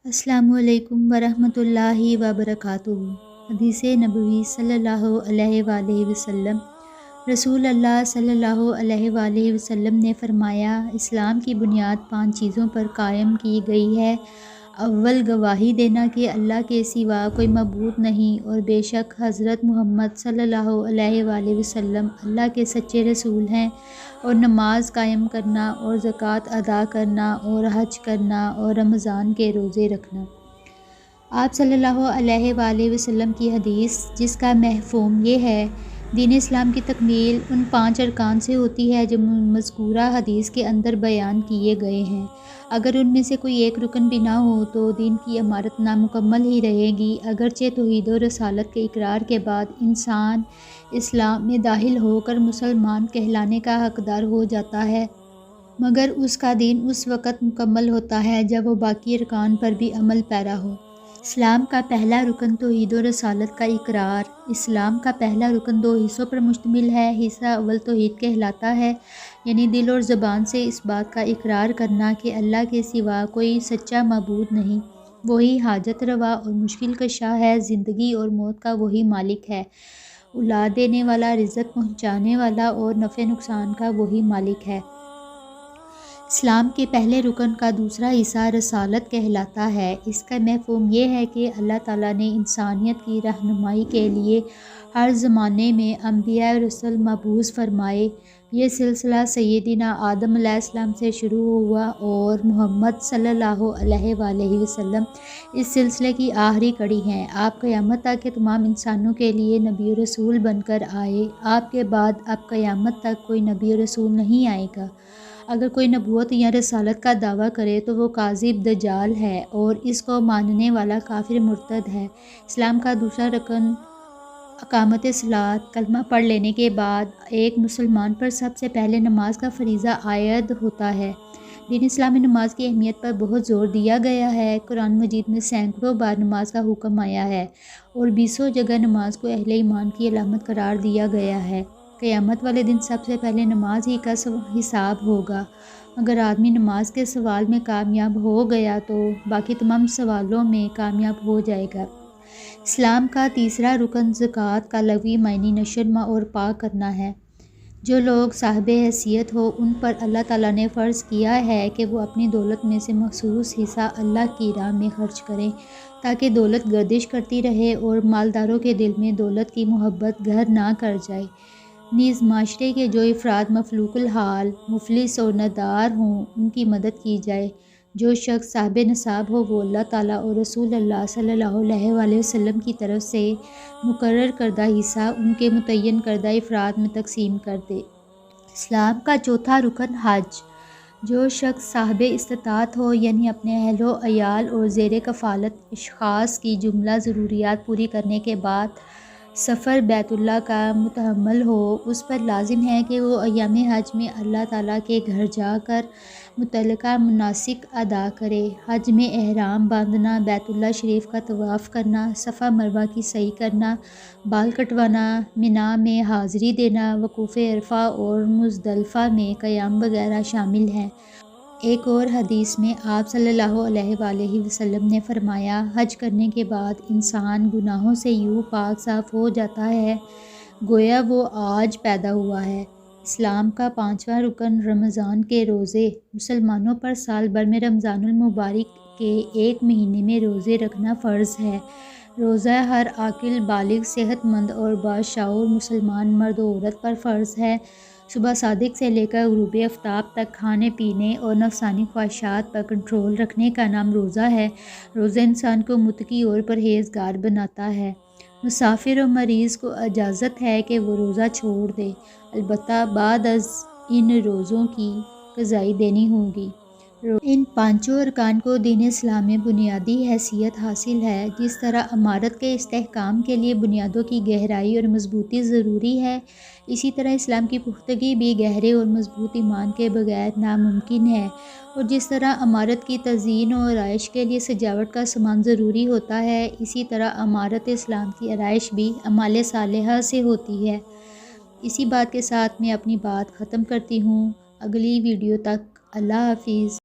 السلام علیکم ورحمۃ اللہ وبرکاتہ۔ حدیث نبوی صلی اللہ علیہ وآلہ وسلم۔ رسول اللہ صلی اللہ علیہ وآلہ وسلم نے فرمایا، اسلام کی بنیاد 5 چیزوں پر قائم کی گئی ہے۔ اول، گواہی دینا کہ اللہ کے سوا کوئی معبود نہیں اور بے شک حضرت محمد صلی اللہ علیہ وآلہ وسلم اللہ کے سچے رسول ہیں، اور نماز قائم کرنا اور زکوٰۃ ادا کرنا اور حج کرنا اور رمضان کے روزے رکھنا۔ آپ صلی اللہ علیہ وآلہ وسلم کی حدیث، جس کا مفہوم یہ ہے، دین اسلام کی تکمیل ان 5 ارکان سے ہوتی ہے جو مذکورہ حدیث کے اندر بیان کیے گئے ہیں۔ اگر ان میں سے کوئی ایک رکن بھی نہ ہو تو دین کی عمارت نامکمل ہی رہے گی۔ اگرچہ توحید و رسالت کے اقرار کے بعد انسان اسلام میں داخل ہو کر مسلمان کہلانے کا حقدار ہو جاتا ہے، مگر اس کا دین اس وقت مکمل ہوتا ہے جب وہ باقی ارکان پر بھی عمل پیرا ہو۔ اسلام کا پہلا رکن توحید و رسالت کا اقرار۔ اسلام کا پہلا رکن 2 حصوں پر مشتمل ہے۔ حصہ اول توحید کہلاتا ہے، یعنی دل اور زبان سے اس بات کا اقرار کرنا کہ اللہ کے سوا کوئی سچا معبود نہیں، وہی حاجت روا اور مشکل کشا ہے، زندگی اور موت کا وہی مالک ہے، اولاد دینے والا، رزق پہنچانے والا اور نفع نقصان کا وہی مالک ہے۔ اسلام کے پہلے رکن کا دوسرا حصہ رسالت کہلاتا ہے۔ اس کا مفہوم یہ ہے کہ اللہ تعالیٰ نے انسانیت کی رہنمائی کے لیے ہر زمانے میں انبیاء و رسل مبعوث فرمائے۔ یہ سلسلہ سیدنا آدم علیہ السلام سے شروع ہوا اور محمد صلی اللہ علیہ وآلہ وسلم اس سلسلے کی آخری کڑی ہیں۔ آپ قیامت تک کے تمام انسانوں کے لیے نبی و رسول بن کر آئے۔ آپ کے بعد اب قیامت تک کوئی نبی و رسول نہیں آئے گا۔ اگر کوئی نبوت یا رسالت کا دعویٰ کرے تو وہ کاذب، دجال ہے اور اس کو ماننے والا کافر مرتد ہے۔ اسلام کا دوسرا رکن اقامت صلاۃ۔ کلمہ پڑھ لینے کے بعد ایک مسلمان پر سب سے پہلے نماز کا فریضہ عائد ہوتا ہے۔ دین اسلام میں نماز کی اہمیت پر بہت زور دیا گیا ہے۔ قرآن مجید میں سینکڑوں بار نماز کا حکم آیا ہے اور 20 جگہ نماز کو اہل ایمان کی علامت قرار دیا گیا ہے۔ قیامت والے دن سب سے پہلے نماز ہی کا حساب ہوگا۔ اگر آدمی نماز کے سوال میں کامیاب ہو گیا تو باقی تمام سوالوں میں کامیاب ہو جائے گا۔ اسلام کا تیسرا رکن زکوٰۃ کا لغوی معنی نشر اور پاک کرنا ہے۔ جو لوگ صاحب حیثیت ہو ان پر اللہ تعالیٰ نے فرض کیا ہے کہ وہ اپنی دولت میں سے مخصوص حصہ اللہ کی راہ میں خرچ کریں تاکہ دولت گردش کرتی رہے اور مالداروں کے دل میں دولت کی محبت گھر نہ کر جائے۔ نیز معاشرے کے جو افراد مفلوق الحال، مفلس اور ندار ہوں ان کی مدد کی جائے۔ جو شخص صاحب نصاب ہو وہ اللہ تعالیٰ اور رسول اللہ صلی اللہ علیہ وآلہ وسلم کی طرف سے مقرر کردہ حصہ ان کے متعین کردہ افراد میں تقسیم کر دے۔ اسلام کا چوتھا رکن حج۔ جو شخص صاحب استطاعت ہو، یعنی اپنے اہل و عیال اور زیر کفالت اشخاص کی جملہ ضروریات پوری کرنے کے بعد سفر بیت اللہ کا متحمل ہو، اس پر لازم ہے کہ وہ ایام حج میں اللہ تعالیٰ کے گھر جا کر متعلقہ مناسک ادا کرے۔ حج میں احرام باندھنا، بیت اللہ شریف کا طواف کرنا، صفا مروہ کی سعی کرنا، بال کٹوانا، منی میں حاضری دینا، وقوف عرفہ اور مزدلفہ میں قیام وغیرہ شامل ہیں۔ ایک اور حدیث میں آپ صلی اللہ علیہ وآلہ وسلم نے فرمایا، حج کرنے کے بعد انسان گناہوں سے یوں پاک صاف ہو جاتا ہے گویا وہ آج پیدا ہوا ہے۔ اسلام کا پانچواں رکن رمضان کے روزے۔ مسلمانوں پر سال بھر میں رمضان المبارک کے ایک مہینے میں روزے رکھنا فرض ہے۔ روزہ ہر عاقل، بالغ، صحت مند اور باشعور مسلمان مرد و عورت پر فرض ہے۔ صبح صادق سے لے کر غروب آفتاب تک کھانے پینے اور نفسانی خواہشات پر کنٹرول رکھنے کا نام روزہ ہے۔ روزہ انسان کو متقی اور پرہیزگار بناتا ہے۔ مسافر اور مریض کو اجازت ہے کہ وہ روزہ چھوڑ دے، البتہ بعد از ان روزوں کی قضائی دینی ہوگی۔ ان 5 ارکان کو دین اسلام میں بنیادی حیثیت حاصل ہے۔ جس طرح عمارت کے استحکام کے لیے بنیادوں کی گہرائی اور مضبوطی ضروری ہے، اسی طرح اسلام کی پختگی بھی گہرے اور مضبوط ایمان کے بغیر ناممکن ہے۔ اور جس طرح عمارت کی تزئین و آرائش کے لیے سجاوٹ کا سامان ضروری ہوتا ہے، اسی طرح عمارت اسلام کی آرائش بھی اعمال صالحہ سے ہوتی ہے۔ اسی بات کے ساتھ میں اپنی بات ختم کرتی ہوں۔ اگلی ویڈیو تک اللہ حافظ۔